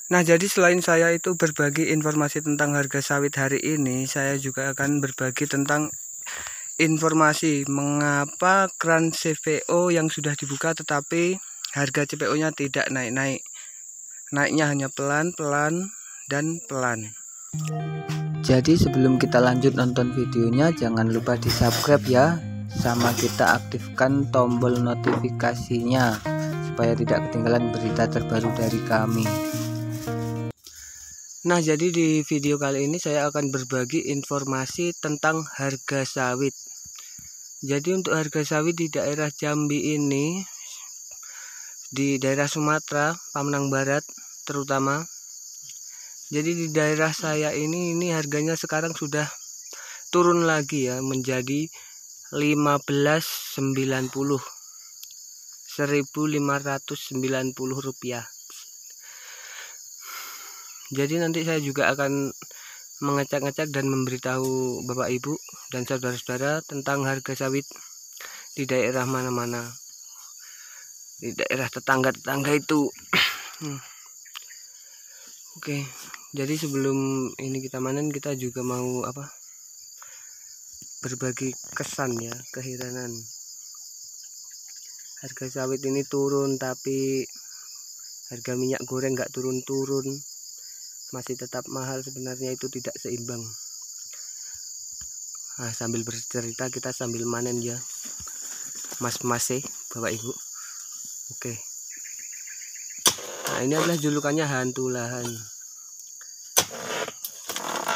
Nah, jadi selain saya itu berbagi informasi tentang harga sawit hari ini, saya juga akan berbagi tentang informasi mengapa keran CPO yang sudah dibuka tetapi harga CPO-nya tidak naik-naik. Naiknya hanya pelan-pelan dan pelan. Jadi sebelum kita lanjut nonton videonya, jangan lupa di subscribe ya, sama kita aktifkan tombol notifikasinya supaya tidak ketinggalan berita terbaru dari kami. Nah, jadi di video kali ini saya akan berbagi informasi tentang harga sawit. Jadi untuk harga sawit di daerah Jambi ini, di daerah Sumatera, Pamanang Barat terutama. Jadi di daerah saya ini harganya sekarang sudah turun lagi ya, menjadi 1590, 1.590 rupiah. Jadi nanti saya juga akan mengecek-ngecek dan memberitahu Bapak Ibu dan saudara-saudara tentang harga sawit di daerah mana-mana, di daerah tetangga-tetangga itu. Oke, jadi sebelum ini kita panen, kita juga mau berbagi kesan ya, keheranan. Harga sawit ini turun tapi harga minyak goreng nggak turun-turun, masih tetap mahal. Sebenarnya itu tidak seimbang. Nah, sambil bercerita kita sambil manen ya, mas-mas Bapak Ibu. Oke. Nah, ini adalah julukannya hantu lahan.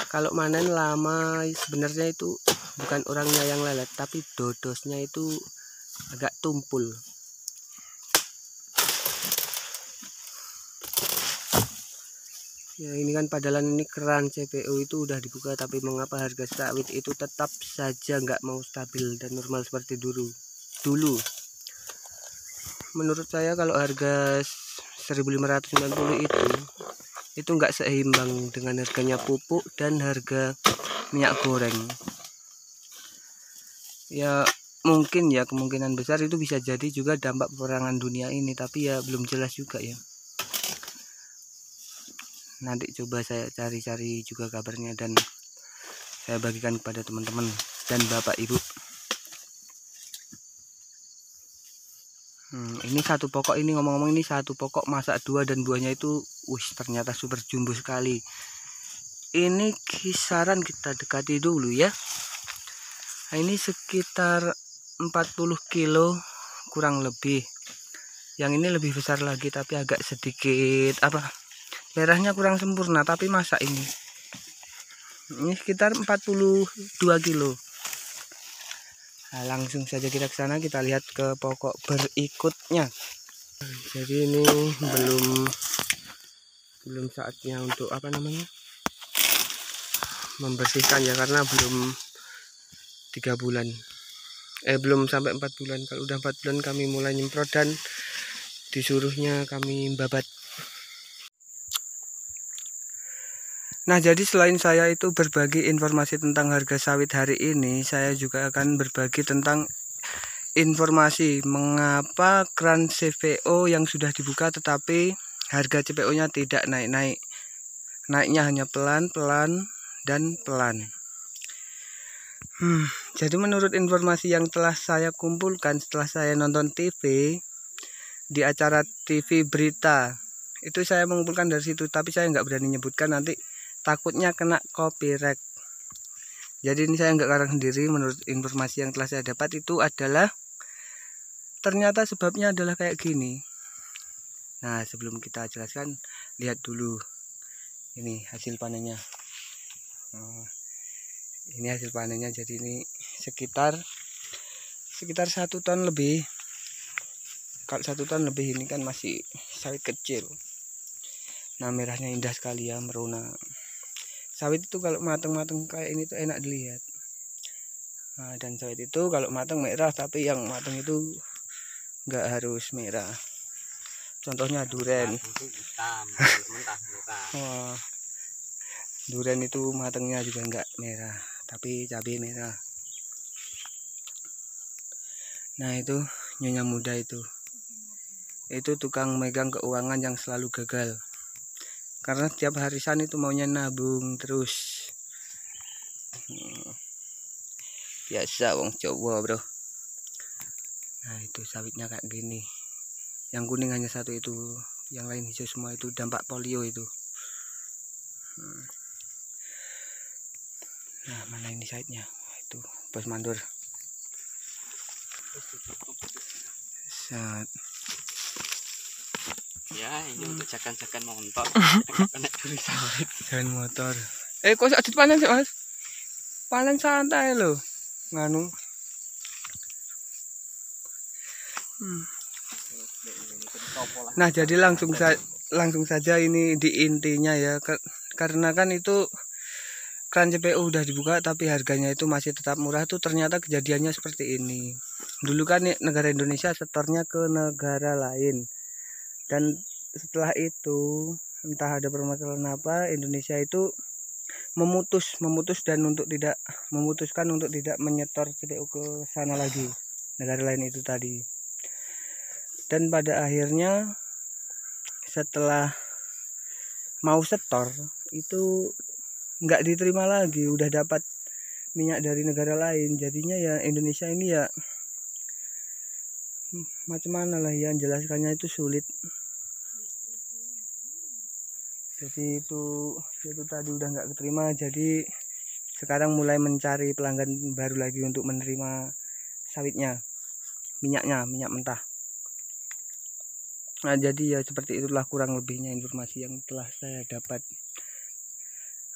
Kalau manen lama sebenarnya itu bukan orangnya yang lelet, tapi dodosnya itu agak tumpul. Ya, ini kan padahal ini keran CPO itu udah dibuka, tapi mengapa harga sawit itu tetap saja nggak mau stabil dan normal seperti dulu. Menurut saya kalau harga 1.590 itu nggak seimbang dengan harganya pupuk dan harga minyak goreng. Ya mungkin ya, kemungkinan besar itu bisa jadi juga dampak peperangan dunia ini, tapi ya belum jelas juga ya. Nanti coba saya cari-cari juga kabarnya dan saya bagikan kepada teman-teman dan Bapak Ibu. Ini satu pokok, ini ngomong-ngomong ini satu pokok masak dua, dan buahnya itu ternyata super jumbo sekali. Ini kisaran kita dekati dulu ya. Nah, ini sekitar 40 kilo kurang lebih. Yang ini lebih besar lagi tapi agak sedikit merahnya kurang sempurna, tapi masak ini sekitar 42 kilo. Nah, langsung saja kita ke sana, kita lihat ke pokok berikutnya. Jadi ini belum saatnya untuk membersihkan ya, karena belum 3 bulan, belum sampai 4 bulan. Kalau udah 4 bulan kami mulai nyemprot dan disuruhnya kami babat. Nah, jadi selain saya itu berbagi informasi tentang harga sawit hari ini, saya juga akan berbagi tentang informasi mengapa keran CPO yang sudah dibuka tetapi harga CPO-nya tidak naik-naik. Naiknya hanya pelan-pelan dan pelan. Jadi menurut informasi yang telah saya kumpulkan setelah saya nonton TV, di acara TV berita, itu saya mengumpulkan dari situ, tapi saya nggak berani nyebutkan, nanti takutnya kena copyright. Jadi ini saya nggak karang sendiri. Menurut informasi yang telah saya dapat itu adalah ternyata sebabnya adalah kayak gini. Nah, sebelum kita jelaskan, lihat dulu ini hasil panennya. Ini hasil panennya. Jadi ini sekitar 1 ton lebih. Kalau 1 ton lebih ini kan masih sawit kecil. Nah, merahnya indah sekali ya, merona. Sawit itu kalau matang-matang kayak ini tuh enak dilihat. Nah, dan sawit itu kalau matang merah, tapi yang matang itu nggak harus merah. Contohnya duren. Duren itu matangnya juga nggak merah, tapi cabai merah. Nah, itu nyonya muda itu tukang megang keuangan yang selalu gagal. karena setiap harisan itu maunya nabung terus. Biasa wong Jawa bro. Nah itu sawitnya kayak gini, yang kuning hanya satu itu, yang lain hijau semua, itu dampak polio itu. Nah mana ini sawitnya, itu bos mandur. Set. Ya ini untuk jakan-jakan motor. Jalan motor. Kok sakit panen sih mas? Panen santai loh, nganu. Nah jadi langsung saja ini di intinya ya, karena kan itu keran CPO udah dibuka tapi harganya itu masih tetap murah tuh, ternyata kejadiannya seperti ini. Dulu kan negara Indonesia setornya ke negara lain, dan setelah itu entah ada permasalahan apa, Indonesia itu memutuskan untuk tidak menyetor CPO ke sana lagi, negara lain itu tadi. Dan pada akhirnya setelah mau setor itu nggak diterima lagi, udah dapat minyak dari negara lain. Jadinya ya Indonesia ini ya macam mana lah ya, jelaskannya itu sulit. Jadi itu tadi udah nggak keterima, jadi sekarang mulai mencari pelanggan baru lagi untuk menerima sawitnya, minyak mentah. Nah jadi ya seperti itulah kurang lebihnya informasi yang telah saya dapat.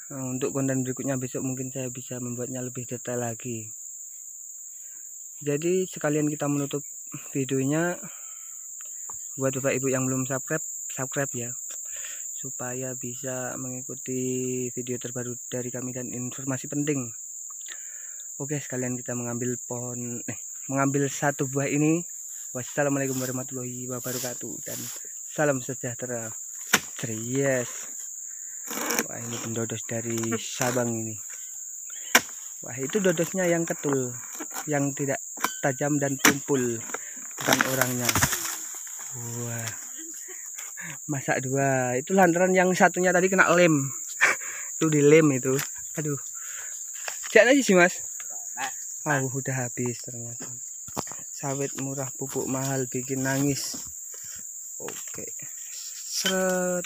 Untuk konten berikutnya besok mungkin saya bisa membuatnya lebih detail lagi. Jadi sekalian kita menutup videonya, buat bapak ibu yang belum subscribe ya, supaya bisa mengikuti video terbaru dari kami dan informasi penting. Oke, sekalian kita mengambil satu buah ini. Wassalamualaikum warahmatullahi wabarakatuh dan salam sejahtera. Yes. Wah ini pendodos dari Sabang ini. Wah itu dodosnya yang ketul, yang tidak tajam dan tumpul, bukan orangnya. Wah, masak dua. Itu lantaran yang satunya tadi kena lem. Itu dilem itu. Aduh. Jangan aja sih mas. Udah habis ternyata. Sawit murah, pupuk mahal, bikin nangis. Oke. Seret.